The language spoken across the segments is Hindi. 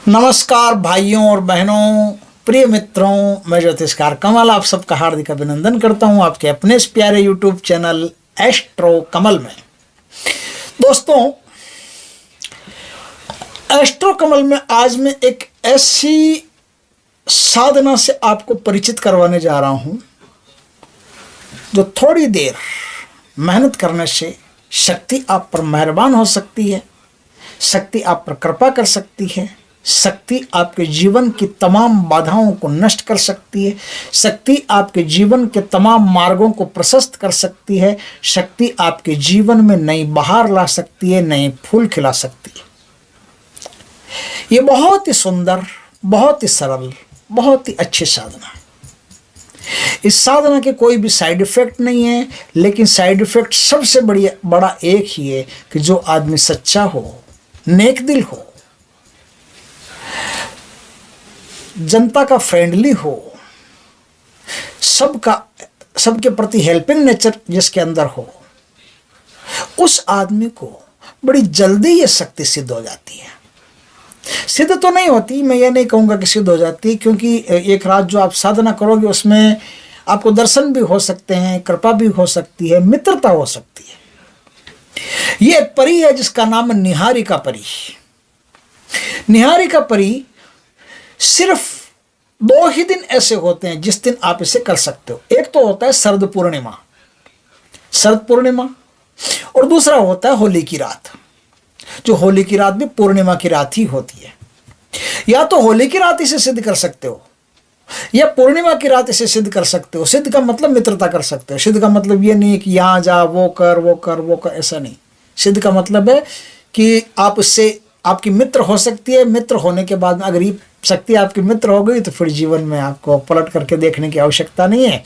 नमस्कार भाइयों और बहनों, प्रिय मित्रों, मैं ज्योतिषकार कमल आप सबका हार्दिक अभिनंदन करता हूं आपके अपने इस प्यारे यूट्यूब चैनल एस्ट्रो कमल में। दोस्तों, एस्ट्रो कमल में आज मैं एक ऐसी साधना से आपको परिचित करवाने जा रहा हूं जो थोड़ी देर मेहनत करने से शक्ति आप पर मेहरबान हो सकती है, शक्ति आप पर कृपा कर सकती है, शक्ति आपके जीवन की तमाम बाधाओं को नष्ट कर सकती है, शक्ति आपके जीवन के तमाम मार्गों को प्रशस्त कर सकती है, शक्ति आपके जीवन में नई बहार ला सकती है, नए फूल खिला सकती है। ये बहुत ही सुंदर, बहुत ही सरल, बहुत ही अच्छी साधना है। इस साधना के कोई भी साइड इफेक्ट नहीं है, लेकिन साइड इफेक्ट सबसे बड़ा एक ही है कि जो आदमी सच्चा हो, नेक दिल हो, जनता का फ्रेंडली हो, सबके प्रति हेल्पिंग नेचर जिसके अंदर हो, उस आदमी को बड़ी जल्दी ये शक्ति सिद्ध हो जाती है। सिद्ध तो नहीं होती, मैं ये नहीं कहूँगा कि सिद्ध हो जाती, क्योंकि एक रात जो आप साधना करोगे उसमें आपको दर्शन भी हो सकते हैं, कृपा भी हो सकती है, मित्रता हो सकती है। ये एक परी है जिसका नाम है निहारिका परी। निहारिका परी सिर्फ 2 ही दिन ऐसे होते हैं जिस दिन आप इसे कर सकते हो। एक तो होता है शरद पूर्णिमा, और दूसरा होता है होली की रात। जो होली की रात भी पूर्णिमा की रात ही होती है। या तो होली की रात इसे सिद्ध कर सकते हो, या पूर्णिमा की रात इसे सिद्ध कर सकते हो। सिद्ध का मतलब मित्रता कर सकते हो। सिद्ध का मतलब ये नहीं है कि यहाँ जा, वो कर, ऐसा नहीं। सिद्ध का मतलब है कि आप उससे आपकी मित्र हो सकती है। मित्र होने के बाद में अगर ये शक्ति आपकी मित्र हो गई तो फिर जीवन में आपको पलट करके देखने की आवश्यकता नहीं है,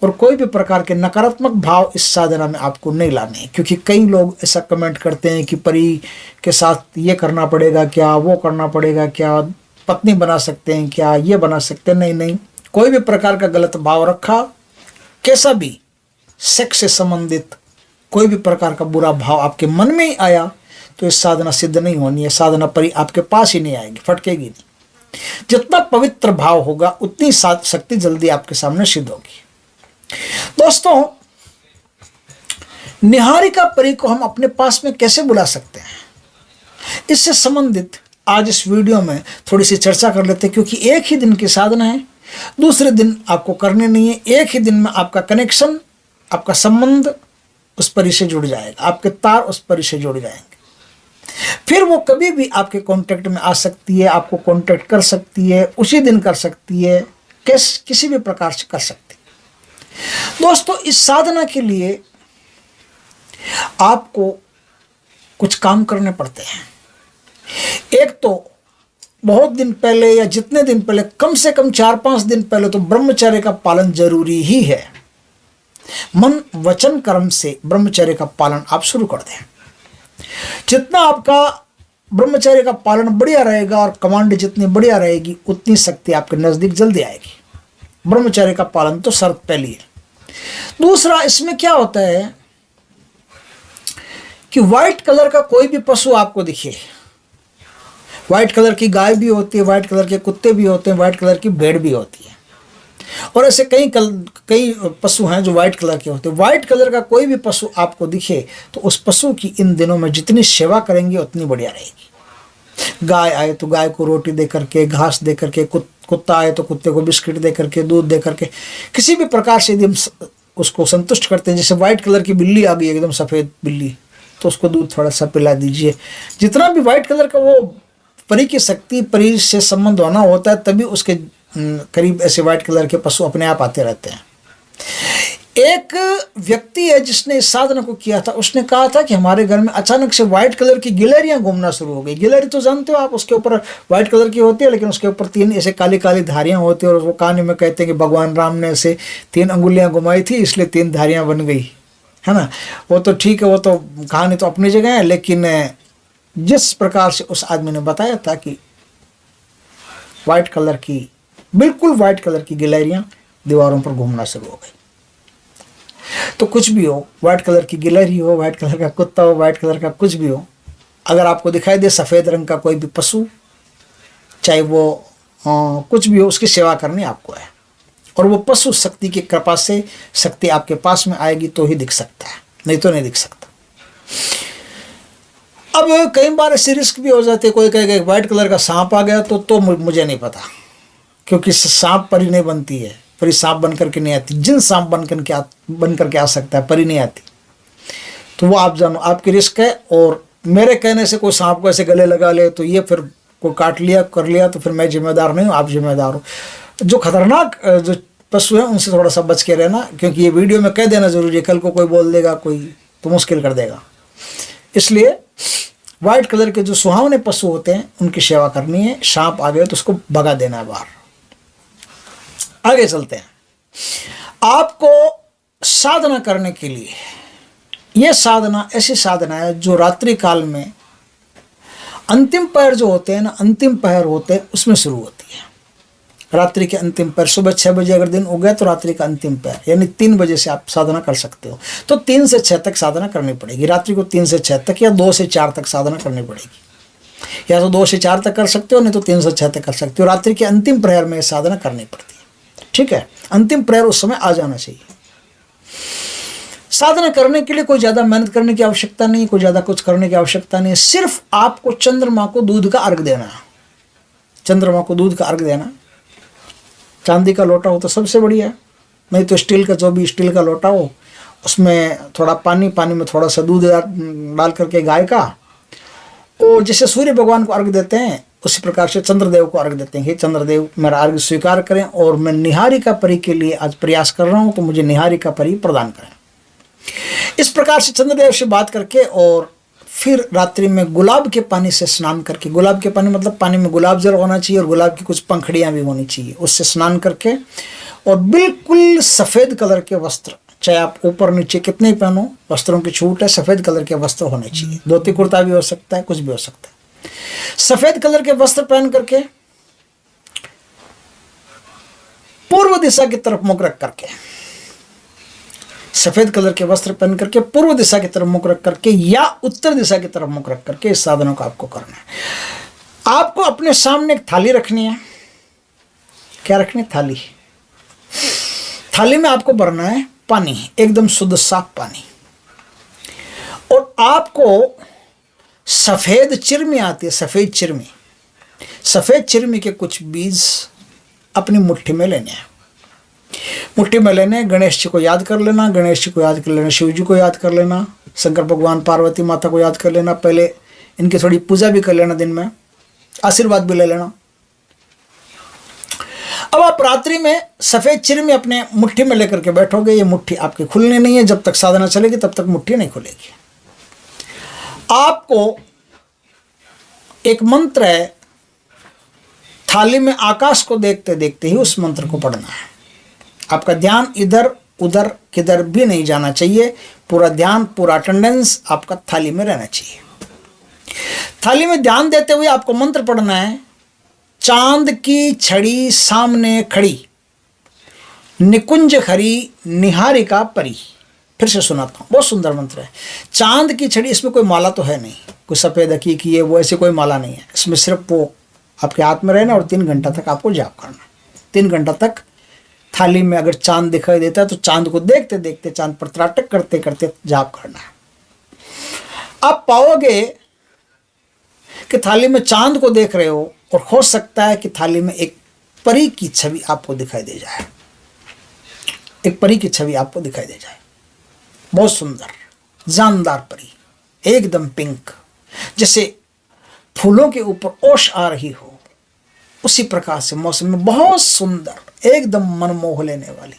और कोई भी प्रकार के नकारात्मक भाव इस साधना में आपको नहीं लाने हैं। क्योंकि कई लोग ऐसा कमेंट करते हैं कि परी के साथ ये करना पड़ेगा क्या, वो करना पड़ेगा क्या, पत्नी बना सकते हैं क्या, ये बना सकते हैं। नहीं, कोई भी प्रकार का गलत भाव रखा, कैसा भी सेक्स से संबंधित कोई भी प्रकार का बुरा भाव आपके मन में ही आया तो इस साधना सिद्ध नहीं होनी है। साधना परी आपके पास ही नहीं आएगी, फटकेगी नहीं। जितना पवित्र भाव होगा उतनी शक्ति जल्दी आपके सामने सिद्ध होगी। दोस्तों, निहारिका परी को हम अपने पास में कैसे बुला सकते हैं, इससे संबंधित आज इस वीडियो में थोड़ी सी चर्चा कर लेते हैं। क्योंकि एक ही दिन की साधना है, दूसरे दिन आपको करने नहीं है। एक ही दिन में आपका कनेक्शन, आपका संबंध उस परी से जुड़ जाएगा, आपके तार उस परी से जुड़ जाएंगे। फिर वो कभी भी आपके कांटेक्ट में आ सकती है, आपको कांटेक्ट कर सकती है, उसी दिन कर सकती है, किसी भी प्रकार से कर सकती है। दोस्तों, इस साधना के लिए आपको कुछ काम करने पड़ते हैं। एक तो बहुत दिन पहले या जितने दिन पहले, कम से कम 4-5 दिन पहले तो ब्रह्मचर्य का पालन जरूरी ही है। मन वचन कर्म से ब्रह्मचर्य का पालन आप शुरू कर दें। जितना आपका ब्रह्मचर्य का पालन बढ़िया रहेगा और कमांड जितनी बढ़िया रहेगी, उतनी शक्ति आपके नजदीक जल्दी आएगी। ब्रह्मचर्य का पालन तो शर्त पहली है। दूसरा, इसमें क्या होता है कि व्हाइट कलर का कोई भी पशु आपको दिखे, व्हाइट कलर की गाय भी होती है, व्हाइट कलर के कुत्ते भी होते हैं, व्हाइट कलर की भेड़ भी होती है, और ऐसे कई पशु हैं जो व्हाइट कलर के होते हैं। व्हाइट कलर का कोई भी पशु आपको दिखे तो उस पशु की इन दिनों में जितनी सेवा करेंगे उतनी बढ़िया रहेगी। गाय आए तो गाय को रोटी दे करके, घास दे करके, कुत्ता आए तो कुत्ते को बिस्किट दे करके, दूध दे करके, किसी भी प्रकार से यदि हम उसको संतुष्ट करते हैं। जैसे व्हाइट कलर की बिल्ली आ गई, एकदम सफ़ेद बिल्ली, तो उसको दूध थोड़ा सा पिला दीजिए। जितना भी व्हाइट कलर का वो परी की शक्ति, परी से संबंध होना होता है, तभी उसके करीब ऐसे व्हाइट कलर के पशु अपने आप आते रहते हैं। एक व्यक्ति है जिसने इस साधना को किया था। उसने कहा था कि हमारे घर में अचानक से व्हाइट कलर की गिलहरियां घूमना शुरू हो गई। गिलहरी तो जानते हो आप, उसके ऊपर व्हाइट कलर की होती है, लेकिन उसके ऊपर 3 ऐसे काली काली धारियां होती है, और वो कहानी में कहते हैं कि भगवान राम ने ऐसे 3 अंगुलियां घुमाई थी, इसलिए 3 धारियां बन गई, है ना। वो तो ठीक है, वो तो कहानी तो अपनी जगह है, लेकिन जिस प्रकार से उस आदमी ने बताया था कि व्हाइट कलर की, बिल्कुल व्हाइट कलर की गिलहरियां दीवारों पर घूमना शुरू हो गई। तो कुछ भी हो, व्हाइट कलर की गिलहरी हो, व्हाइट कलर का कुत्ता हो, व्हाइट कलर का कुछ भी हो, अगर आपको दिखाई दे सफ़ेद रंग का कोई भी पशु, चाहे वो कुछ भी हो, उसकी सेवा करनी आपको है। और वो पशु शक्ति की कृपा से शक्ति आपके पास में आएगी तो ही दिख सकता है, नहीं तो नहीं दिख सकता। अब कई बार ऐसी रिस्क भी हो जाती है, कोई कहेगा व्हाइट कलर का सांप आ गया तो मुझे नहीं पता, क्योंकि सांप परी नहीं बनती है, परी सांप बन करके नहीं आती। जिन सांप बन करके आ सकता है, परी नहीं आती। तो वो आप जानो, आपकी रिस्क है। और मेरे कहने से कोई सांप को ऐसे गले लगा ले तो ये फिर को काट लिया कर लिया तो फिर मैं जिम्मेदार नहीं हूँ, आप जिम्मेदार हो। जो खतरनाक जो पशु हैं उनसे थोड़ा सा बच के रहना, क्योंकि ये वीडियो में कह देना जरूरी है, कल को कोई बोल देगा कोई तो मुश्किल कर देगा। इसलिए वाइट कलर के जो सुहावने पशु होते हैं उनकी सेवा करनी है। सांप आ गए तो उसको भगा देना है बाहर। आगे चलते हैं। आपको साधना करने के लिए, यह साधना ऐसी साधना है जो रात्रि काल में अंतिम पहर जो होते हैं ना, अंतिम पहर होते हैं उसमें शुरू होती है। रात्रि के अंतिम पहर, सुबह 6 बजे अगर दिन उगे तो रात्रि का अंतिम पहर यानी 3 बजे से आप साधना कर सकते हो। तो 3 से 6 तक साधना करनी पड़ेगी। रात्रि को 3 से 6 तक या 2 से 4 तक साधना करनी पड़ेगी। या तो 2 से 4 तक कर सकते हो, नहीं तो 3 से 6 तक कर सकते हो। रात्रि के अंतिम प्रहर में साधना करनी पड़ती है, ठीक है। अंतिम प्रहर उस समय आ जाना चाहिए। साधना करने के लिए कोई ज़्यादा मेहनत करने की आवश्यकता नहीं, कोई ज़्यादा कुछ करने की आवश्यकता नहीं। सिर्फ आपको चंद्रमा को दूध का अर्घ देना है। चंद्रमा को दूध का अर्घ देना। चांदी का लोटा हो तो सबसे बढ़िया है, नहीं तो स्टील का, जो भी स्टील का लोटा हो उसमें थोड़ा पानी में थोड़ा सा दूध डाल करके गाय का, और जैसे सूर्य भगवान को अर्घ देते हैं उसी प्रकार से चंद्रदेव को अर्घ देते हैं। हे चंद्रदेव, मेरा अर्घ स्वीकार करें और मैं निहारिका परी के लिए आज प्रयास कर रहा हूँ, तो मुझे निहारिका परी प्रदान करें। इस प्रकार से चंद्रदेव से बात करके और फिर रात्रि में गुलाब के पानी से स्नान करके, गुलाब के पानी मतलब पानी में गुलाब जल होना चाहिए और गुलाब की कुछ पंखड़ियाँ भी होनी चाहिए, उससे स्नान करके और बिल्कुल सफ़ेद कलर के वस्त्र, चाहे आप ऊपर नीचे कितने ही पहनो, वस्त्रों की छूट है, सफ़ेद कलर के वस्त्र होने चाहिए। धोती कुर्ता भी हो सकता है, कुछ भी हो सकता है। सफ़ेद कलर के वस्त्र पहन करके पूर्व दिशा की तरफ मुख रख करके, सफेद कलर के वस्त्र पहन करके पूर्व दिशा की तरफ मुख रख करके या उत्तर दिशा की तरफ मुख रख करके इस साधनों को आपको करना है। आपको अपने सामने एक थाली रखनी है। क्या रखनी है? थाली। थाली में आपको भरना है पानी, एकदम शुद्ध साफ पानी। और आपको सफेद चिरमी आती है, सफेद चिरमी, सफेद चिरमी के कुछ बीज अपनी मुट्ठी में लेने हैं। मुट्ठी में लेने, गणेश जी को याद कर लेना, गणेश जी को याद कर लेना, शिव जी को याद कर लेना, शंकर भगवान, पार्वती माता को याद कर लेना। पहले इनकी थोड़ी पूजा भी कर लेना, दिन में आशीर्वाद भी ले लेना। अब आप रात्रि में सफ़ेद चिरमी अपने मुट्ठी में लेकर के बैठोगे। ये मुट्ठी आपकी खुलनी नहीं है, जब तक साधना चलेगी तब तक मुट्ठी नहीं खुलेगी। आपको एक मंत्र है, थाली में आकाश को देखते देखते ही उस मंत्र को पढ़ना है। आपका ध्यान इधर उधर किधर भी नहीं जाना चाहिए। पूरा ध्यान, पूरा अटेंडेंस आपका थाली में रहना चाहिए। थाली में ध्यान देते हुए आपको मंत्र पढ़ना है। चांद की छड़ी सामने खड़ी, निकुंज खरी निहारिका परी। फिर से सुनाता हूँ, बहुत सुंदर मंत्र है। चांद की छड़ी, इसमें कोई माला तो है नहीं, कोई सफ़ेद हकीकी है वो, ऐसी कोई माला नहीं है। इसमें सिर्फ वो आपके हाथ में रहना और 3 घंटा तक आपको जाप करना। 3 घंटा तक थाली में अगर चांद दिखाई देता है तो चांद को देखते देखते, चांद पर त्राटक करते करते जाप करना है। आप पाओगे कि थाली में चांद को देख रहे हो और हो सकता है कि थाली में एक परी की छवि आपको दिखाई दे जाए, एक परी की छवि आपको दिखाई दे जाए। बहुत सुंदर जानदार परी, एकदम पिंक, जैसे फूलों के ऊपर ओश आ रही हो, उसी प्रकार से मौसम में बहुत सुंदर, एकदम मनमोह लेने वाली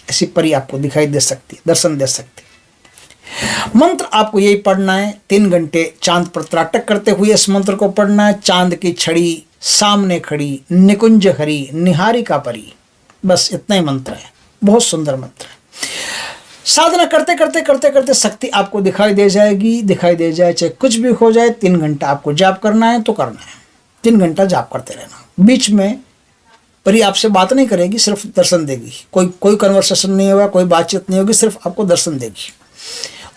ऐसी परी आपको दिखाई दे सकती है, दर्शन दे सकती है। मंत्र आपको यही पढ़ना है। 3 घंटे चांद पर त्राटक करते हुए इस मंत्र को पढ़ना है। चांद की छड़ी सामने खड़ी, निकुंज हरी निहारिका परी। बस इतना ही मंत्र है, बहुत सुंदर मंत्र है। साधना करते करते करते करते शक्ति आपको दिखाई दे जाएगी। दिखाई दे जाए चाहे कुछ भी हो जाए, 3 घंटा आपको जाप करना है तो करना है। 3 घंटा जाप करते रहना। बीच में परी आपसे बात नहीं करेगी, सिर्फ दर्शन देगी। कोई कन्वर्सेशन नहीं होगा, कोई बातचीत नहीं होगी, सिर्फ आपको दर्शन देगी।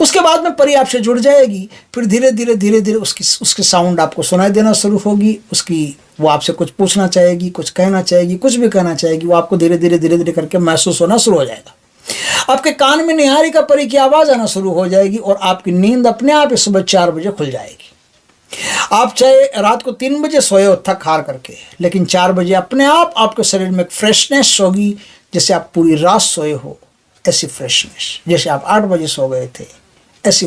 उसके बाद में परी आपसे जुड़ जाएगी, फिर धीरे धीरे धीरे धीरे उसकी साउंड आपको सुनाई देना शुरू होगी, वो आपसे कुछ पूछना चाहेगी, कुछ कहना चाहेगी, कुछ भी कहना चाहेगी, वो आपको धीरे धीरे धीरे धीरे करके महसूस होना शुरू हो जाएगा। आपके कान में निहारिका परी की आवाज़ आना शुरू हो जाएगी और आपकी नींद अपने आप ही सुबह 4 बजे खुल जाएगी। आप चाहे रात को 3 बजे सोए हो थक हार करके, लेकिन 4 बजे अपने आप आपके शरीर में एक फ्रेशनेस होगी, जैसे आप पूरी रात सोए हो ऐसी फ्रेशनेस, जैसे आप 8 बजे सो गए थे ऐसी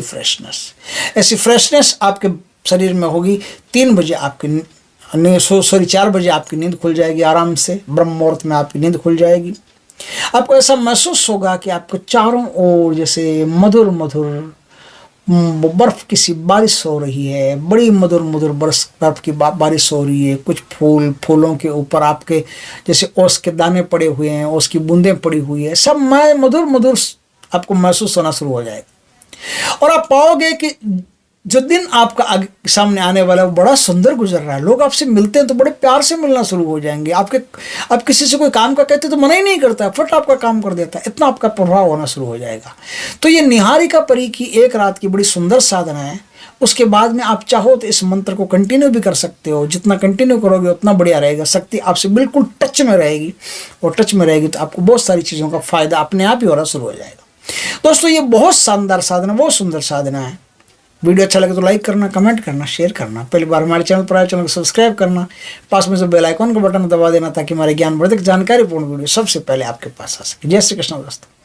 फ्रेशनेस आपके शरीर में होगी। 3 बजे आपकी 4 बजे आपकी नींद खुल जाएगी, आराम से ब्रह्म मुहूर्त में आपकी नींद खुल जाएगी। आपको ऐसा महसूस होगा कि आपको चारों ओर जैसे मधुर मधुर बर्फ़ की सी बारिश हो रही है, बड़ी मधुर मधुर बर्फ़ की बारिश हो रही है। कुछ फूलों के ऊपर आपके जैसे ओस के दाने पड़े हुए हैं, ओस की बूंदें पड़ी हुई है, सब मधुर मधुर आपको महसूस होना शुरू हो जाएगा। और आप पाओगे कि जो दिन आपका सामने आने वाला है वो बड़ा सुंदर गुजर रहा है। लोग आपसे मिलते हैं तो बड़े प्यार से मिलना शुरू हो जाएंगे। आप किसी से कोई काम का कहते तो मना ही नहीं करता है, फट आपका काम कर देता है, इतना आपका प्रभाव होना शुरू हो जाएगा। तो ये निहारिका परी की एक रात की बड़ी सुंदर साधना है। उसके बाद में आप चाहो तो इस मंत्र को कंटिन्यू भी कर सकते हो, जितना कंटिन्यू करोगे उतना बढ़िया रहेगा। शक्ति आपसे बिल्कुल टच में रहेगी, और टच में रहेगी तो आपको बहुत सारी चीज़ों का फायदा अपने आप ही होना शुरू हो जाएगा। दोस्तों ये बहुत शानदार साधना, बहुत सुंदर साधना है। वीडियो अच्छा लगे तो लाइक करना, कमेंट करना, शेयर करना। पहली बार हमारे चैनल पर आए, चैनल को सब्सक्राइब करना, पास में जो बेल आइकॉन का बटन दबा देना ताकि हमारे ज्ञानवर्धक जानकारीपूर्ण वीडियो सबसे पहले आपके पास आ सके। जय श्री कृष्ण दोस्तों।